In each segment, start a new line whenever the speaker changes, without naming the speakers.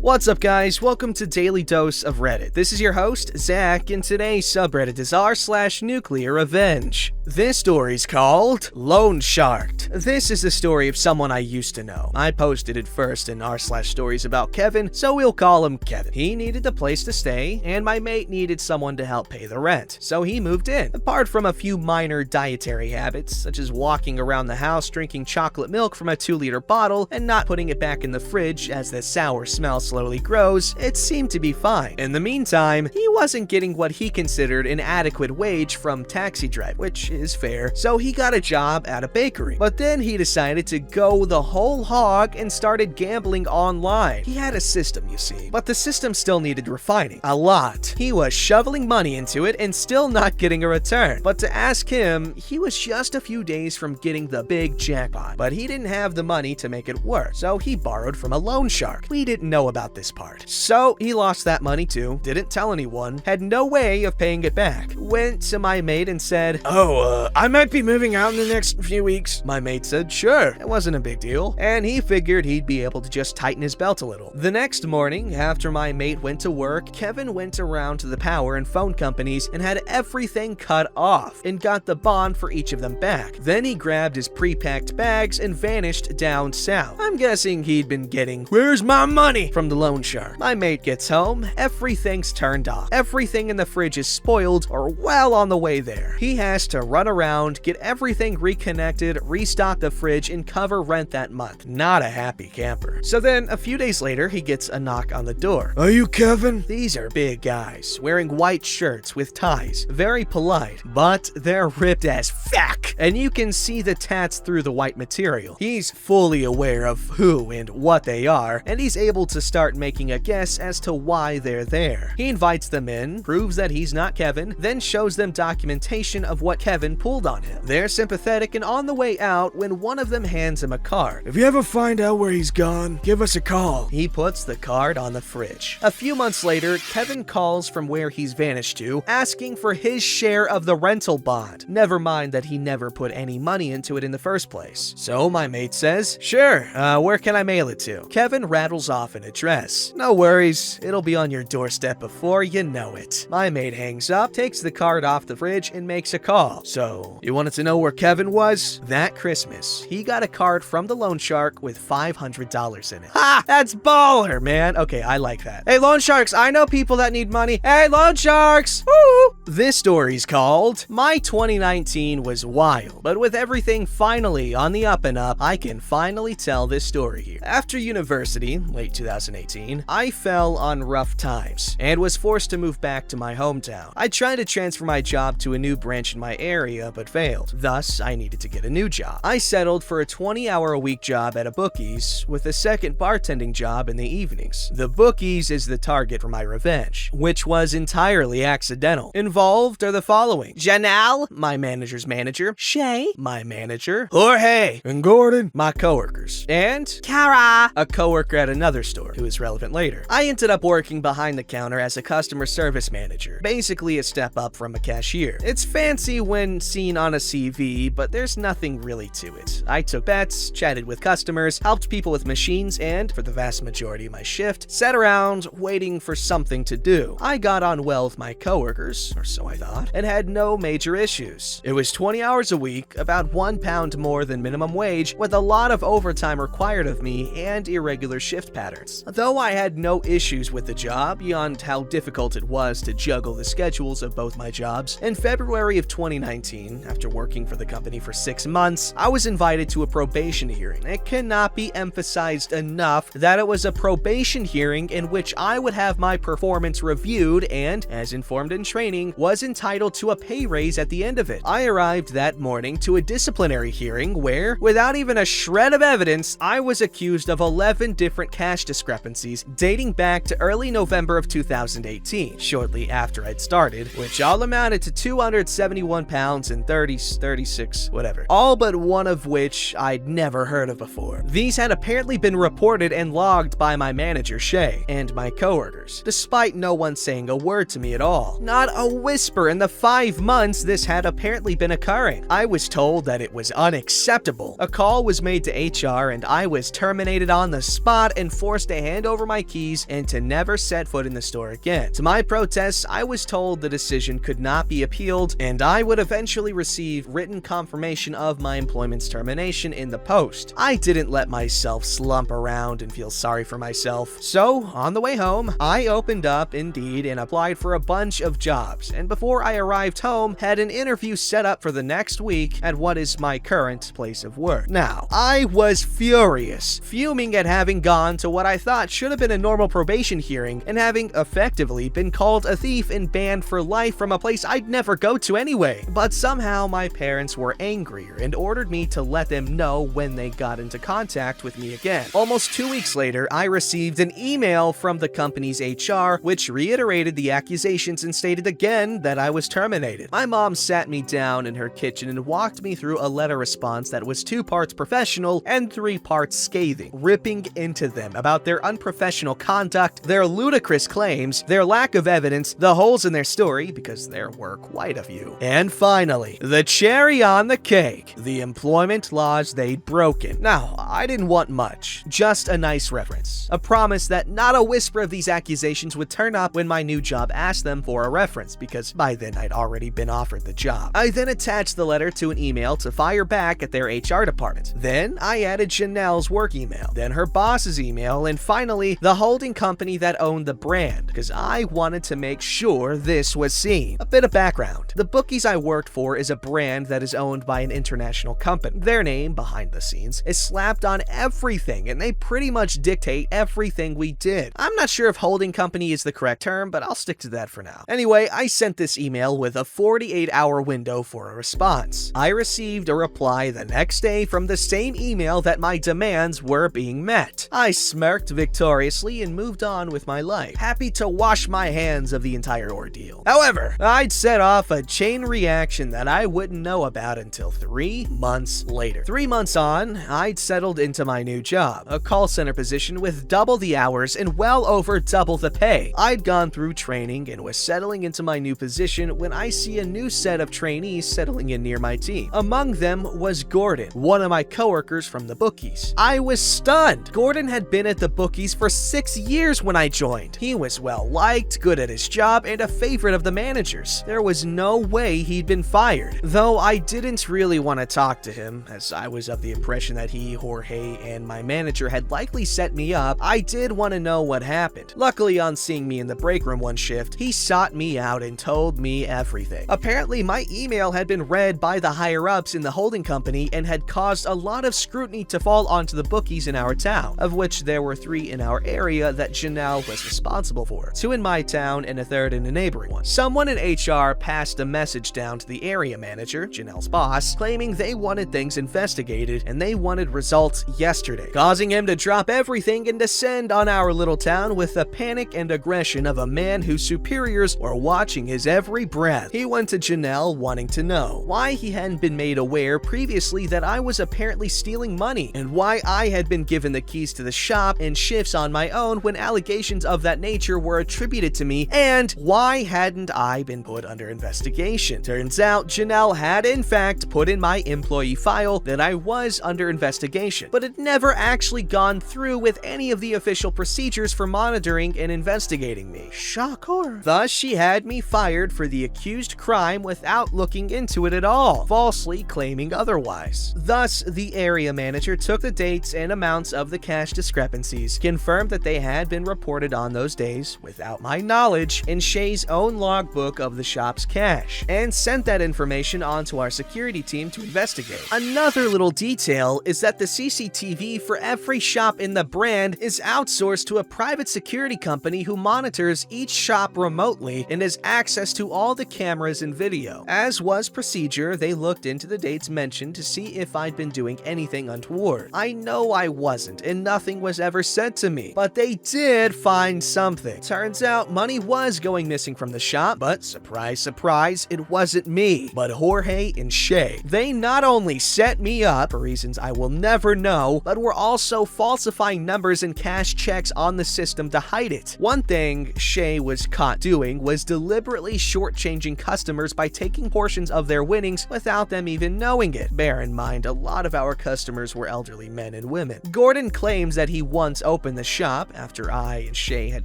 What's up, guys? Welcome to Daily Dose of Reddit. This is your host, Zach, and today's subreddit is r/NuclearRevenge. This story's called Loan Sharked. This is the story of someone I used to know. I posted it first in r/stories about Kevin, so we'll call him Kevin. He needed a place to stay, and my mate needed someone to help pay the rent, so he moved in. Apart from a few minor dietary habits, such as walking around the house drinking chocolate milk from a 2-liter bottle and not putting it back in the fridge as the sour smell slowly grows, it seemed to be fine. In the meantime, he wasn't getting what he considered an adequate wage from taxi drive, which is fair, so he got a job at a bakery. But then he decided to go the whole hog and started gambling online. He had a system, you see, but the system still needed refining. A lot. He was shoveling money into it and still not getting a return. But to ask him, he was just a few days from getting the big jackpot, but he didn't have the money to make it work, so he borrowed from a loan shark. We didn't know about this part. So he lost that money too, didn't tell anyone, had no way of paying it back. Went to my mate and said, I might be moving out in the next few weeks. My mate said, sure, it wasn't a big deal, and he figured he'd be able to just tighten his belt a little. The next morning, after my mate went to work, Kevin went around to the power and phone companies and had everything cut off and got the bond for each of them back. Then he grabbed his pre-packed bags and vanished down south. I'm guessing he'd been getting, "Where's my money?" from the loan shark. My mate gets home, everything's turned off. Everything in the fridge is spoiled or well on the way there. He has to run around, get everything reconnected, restock the fridge, and cover rent that month. Not a happy camper. So then, a few days later, he gets a knock on the door. "Are you Kevin?" These are big guys, wearing white shirts with ties. Very polite, but they're ripped as fuck, and you can see the tats through the white material. He's fully aware of who and what they are, and he's able to start making a guess as to why they're there. He invites them in, proves that he's not Kevin, then shows them documentation of what Kevin pulled on him. They're sympathetic and on the way out when one of them hands him a card. "If you ever find out where he's gone, give us a call." He puts the card on the fridge. A few months later, Kevin calls from where he's vanished to, asking for his share of the rental bond. Never mind that he never put any money into it in the first place. So my mate says, "Sure, where can I mail it to?" Kevin rattles off an address. "No worries, it'll be on your doorstep before you know it." My mate hangs up, takes the card off the fridge, and makes a call. "So, you wanted to know where Kevin was?" That Christmas, he got a card from the loan shark with $500 in it. Ha! That's baller, man. Okay, I like that. Hey, loan sharks, I know people that need money. Hey, loan sharks! Woo! This story's called My 2019 Was Wild, but with everything finally on the up and up, I can finally tell this story here. After university, late 2018, I fell on rough times and was forced to move back to my hometown. I tried to transfer my job to a new branch in my area, but failed. Thus, I needed to get a new job. I settled for a 20-hour-a-week job at a Bookies with a second bartending job in the evenings. The Bookies is the target for my revenge, which was entirely accidental. Involved are the following: Janelle, my manager's manager; Shay, my manager; Jorge and Gordon, my coworkers; and Kara, a coworker at another store who is relevant later. I ended up working behind the counter as a customer service manager, basically a step up from a cashier. It's fancy when seen on a CV, but there's nothing really to it. I took bets, chatted with customers, helped people with machines, and, for the vast majority of my shift, sat around waiting for something to do. I got on well with my coworkers, or so I thought, and had no major issues. It was 20 hours a week, about £1 more than minimum wage, with a lot of overtime required of me and irregular shift patterns. Though I had no issues with the job beyond how difficult it was to juggle the schedules of both my jobs, in February of 2019, after working for the company for 6 months, I was invited to a probation hearing. It cannot be emphasized enough that it was a probation hearing in which I would have my performance reviewed and, as informed in training, was entitled to a pay raise at the end of it. I arrived that morning to a disciplinary hearing where, without even a shred of evidence, I was accused of 11 different cash discrepancies dating back to early November of 2018, shortly after I'd started, which all amounted to £271 and 36, whatever. All but one of which I'd never heard of before. These had apparently been reported and logged by my manager, Shay, and my coworkers, despite no one saying a word to me at all. Not a whisper in the 5 months this had apparently been occurring. I was told that it was unacceptable. A call was made to HR and I was terminated on the spot and forced to hand hand over my keys and to never set foot in the store again. To my protests, I was told the decision could not be appealed, and I would eventually receive written confirmation of my employment's termination in the post. I didn't let myself slump around and feel sorry for myself. So, on the way home, I opened up Indeed and applied for a bunch of jobs, and before I arrived home, had an interview set up for the next week at what is my current place of work. Now, I was furious, fuming at having gone to what I thought should have been a normal probation hearing and having effectively been called a thief and banned for life from a place I'd never go to anyway. But somehow my parents were angrier and ordered me to let them know when they got into contact with me again. Almost 2 weeks later, I received an email from the company's HR which reiterated the accusations and stated again that I was terminated. My mom sat me down in her kitchen and walked me through a letter response that was 2 parts professional and 3 parts scathing, ripping into them about their unprofessional conduct, their ludicrous claims, their lack of evidence, the holes in their story, because there were quite a few. And finally, the cherry on the cake, the employment laws they'd broken. Now, I didn't want much, just a nice reference, a promise that not a whisper of these accusations would turn up when my new job asked them for a reference, because by then I'd already been offered the job. I then attached the letter to an email to fire back at their HR department. Then I added Janelle's work email, then her boss's email, and finally the holding company that owned the brand, because I wanted to make sure this was seen. A bit of background. The Bookies I worked for is a brand that is owned by an international company. Their name, behind the scenes, is slapped on everything, and they pretty much dictate everything we did. I'm not sure if holding company is the correct term, but I'll stick to that for now. Anyway, I sent this email with a 48-hour window for a response. I received a reply the next day from the same email that my demands were being met. I smirked victoriously and moved on with my life, happy to wash my hands of the entire ordeal. However, I'd set off a chain reaction that I wouldn't know about until 3 months later. 3 months on, I'd settled into my new job, a call center position with double the hours and well over double the pay. I'd gone through training and was settling into my new position when I see a new set of trainees settling in near my team. Among them was Gordon, one of my coworkers from the Bookies. I was stunned. Gordon had been at the Bookies for 6 years when I joined. He was well liked, good at his job, and a favorite of the managers. There was no way he'd been fired. Though I didn't really want to talk to him, as I was of the impression that he, Jorge, and my manager had likely set me up, I did want to know what happened. Luckily, on seeing me in the break room one shift, he sought me out and told me everything. Apparently, my email had been read by the higher-ups in the holding company and had caused a lot of scrutiny to fall onto the Bookies in our town, of which there were 3 in our area that Janelle was responsible for, 2 in my town and a 3rd in a neighboring one. Someone in HR passed a message down to the area manager, Janelle's boss, claiming they wanted things investigated and they wanted results yesterday, causing him to drop everything and descend on our little town with the panic and aggression of a man whose superiors were watching his every breath. He went to Janelle wanting to know why he hadn't been made aware previously that I was apparently stealing money, and why I had been given the keys to the shop and shifts on my own when allegations of that nature were attributed to me, and why hadn't I been put under investigation. Turns out Janelle had in fact put in my employee file that I was under investigation, but had never actually gone through with any of the official procedures for monitoring and investigating me. Shocker. Thus, she had me fired for the accused crime without looking into it at all, falsely claiming otherwise. Thus, the area manager took the dates and amounts of the cash discrepancies, confirmed that they had been reported on those days without my knowledge in Shay's own logbook of the shop's cash, and sent that information on to our security team to investigate. Another little detail is that the CCTV for every shop in the brand is outsourced to a private security company who monitors each shop remotely and has access to all the cameras and video. As was procedure, they looked into the dates mentioned to see if I'd been doing anything untoward. I know I wasn't, and nothing was ever said to me, but they did find something. Turns out money was going missing from the shop, but surprise, surprise, it wasn't me, but Jorge and Shay. They not only set me up for reasons I will never know, but were also falsifying numbers and cash checks on the system to hide it. One thing Shay was caught doing was deliberately shortchanging customers by taking portions of their winnings without them even knowing it. Bear in mind, a lot of our customers were elderly men and women. Gordon claims that he once opened opened the shop after I and Shay had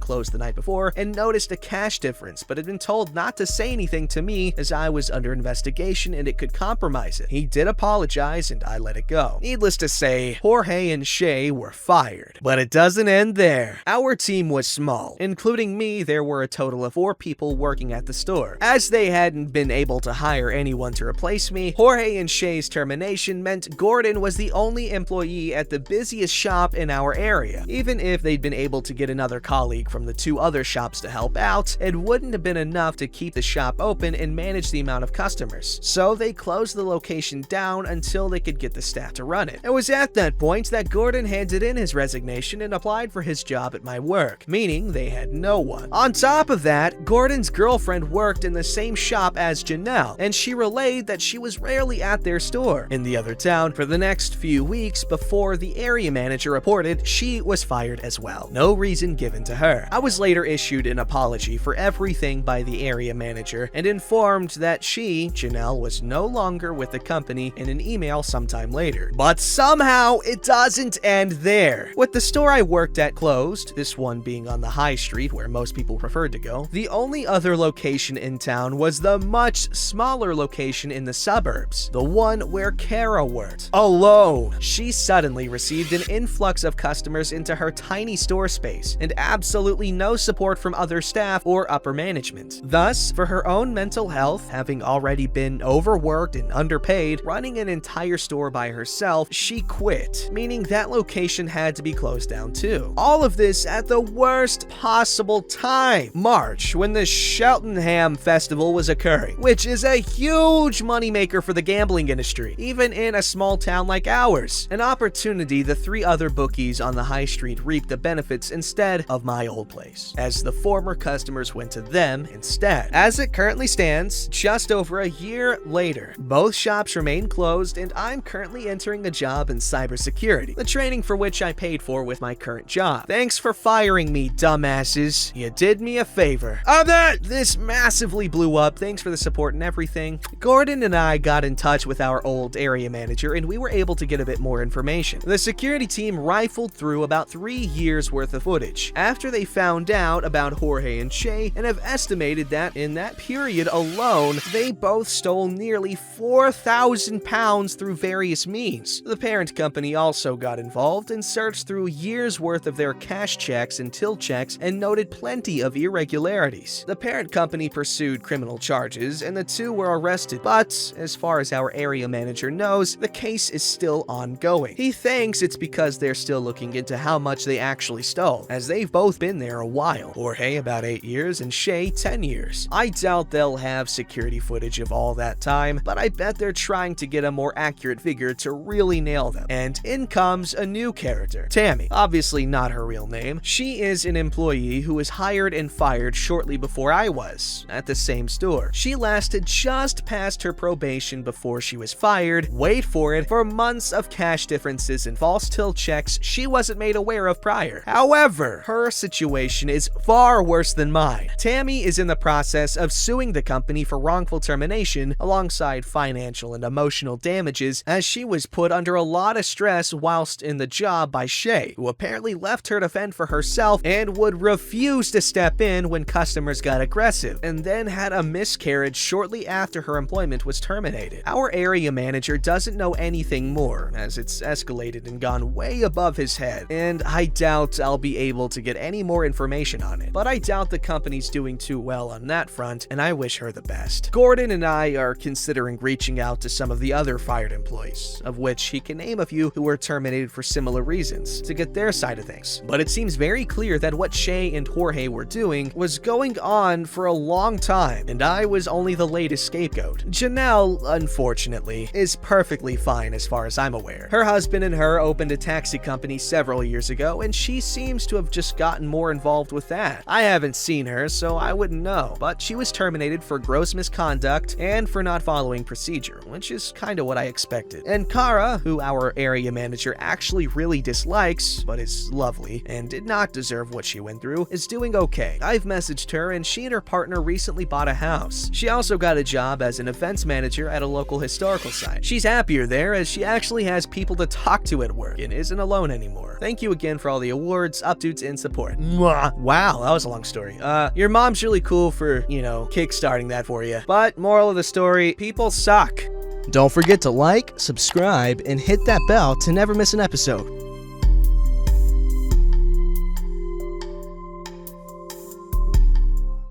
closed the night before and noticed a cash difference, but had been told not to say anything to me as I was under investigation and it could compromise it. He did apologize and I let it go. Needless to say, Jorge and Shay were fired. But it doesn't end there. Our team was small. Including me, there were a total of 4 people working at the store. As they hadn't been able to hire anyone to replace me, Jorge and Shay's termination meant Gordon was the only employee at the busiest shop in our area. Even if they'd been able to get another colleague from the 2 other shops to help out, it wouldn't have been enough to keep the shop open and manage the amount of customers. So they closed the location down until they could get the staff to run it. It was at that point that Gordon handed in his resignation and applied for his job at my work, meaning they had no one. On top of that, Gordon's girlfriend worked in the same shop as Janelle, and she relayed that she was rarely at their store in the other town for the next few weeks before the area manager reported she was fired as well. No reason given to her. I was later issued an apology for everything by the area manager and informed that she, Janelle, was no longer with the company in an email sometime later. But somehow it doesn't end there. With the store I worked at closed, this one being on the high street where most people preferred to go, the only other location in town was the much smaller location in the suburbs, the one where Kara worked. Alone, she suddenly received an influx of customers into her tiny store space and absolutely no support from other staff or upper management. Thus, for her own mental health, having already been overworked and underpaid, running an entire store by herself, she quit, meaning that location had to be closed down too. All of this at the worst possible time, March, when the Cheltenham Festival was occurring, which is a huge moneymaker for the gambling industry, even in a small town like ours. An opportunity the 3 other bookies on the high street reaped the benefits instead of my old place, as the former customers went to them instead. As it currently stands, just over a year later, both shops remain closed and I'm currently entering a job in cybersecurity, the training for which I paid for with my current job. Thanks for firing me, dumbasses. You did me a favor. This massively blew up. Thanks for the support and everything. Gordon and I got in touch with our old area manager and we were able to get a bit more information. The security team rifled through about 3 years worth of footage after they found out about Jorge and Shay and have estimated that in that period alone, they both stole nearly 4,000 pounds through various means. The parent company also got involved and searched through years worth of their cash checks and till checks and noted plenty of irregularities. The parent company pursued criminal charges and the 2 were arrested, but as far as our area manager knows, the case is still ongoing. He thinks it's because they're still looking into how much they actually stole, as they've both been there a while. Jorge about 8 years and Shay 10 years. I doubt they'll have security footage of all that time, but I bet they're trying to get a more accurate figure to really nail them. And in comes a new character, Tammy. Obviously not her real name. She is an employee who was hired and fired shortly before I was, at the same store. She lasted just past her probation before she was fired, wait for it, for months of cash differences and false till checks she wasn't made aware of prior. However, her situation is far worse than mine. Tammy is in the process of suing the company for wrongful termination alongside financial and emotional damages, as she was put under a lot of stress whilst in the job by Shay, who apparently left her to fend for herself and would refuse to step in when customers got aggressive, and then had a miscarriage shortly after her employment was terminated. Our area manager doesn't know anything more, as it's escalated and gone way above his head, and I doubt I'll be able to get any more information on it. But I doubt the company's doing too well on that front, and I wish her the best. Gordon and I are considering reaching out to some of the other fired employees, of which he can name a few who were terminated for similar reasons, to get their side of things. But it seems very clear that what Shay and Jorge were doing was going on for a long time, and I was only the latest scapegoat. Janelle, unfortunately, is perfectly fine as far as I'm aware. Her husband and her opened a taxi company several years ago, and she seems to have just gotten more involved with that. I haven't seen her, so I wouldn't know, but she was terminated for gross misconduct and for not following procedure, which is kinda what I expected. And Kara, who our area manager actually really dislikes, but is lovely, and did not deserve what she went through, is doing okay. I've messaged her, and she and her partner recently bought a house. She also got a job as an events manager at a local historical site. She's happier there, as she actually has people to talk to at work and isn't alone anymore. Thank you again again for all the awards, updates, and support. Mwah. Wow, that was a long story. Your mom's really cool for, you know, kickstarting that for you. But moral of the story, people suck. Don't forget to like, subscribe, and hit that bell to never miss an episode.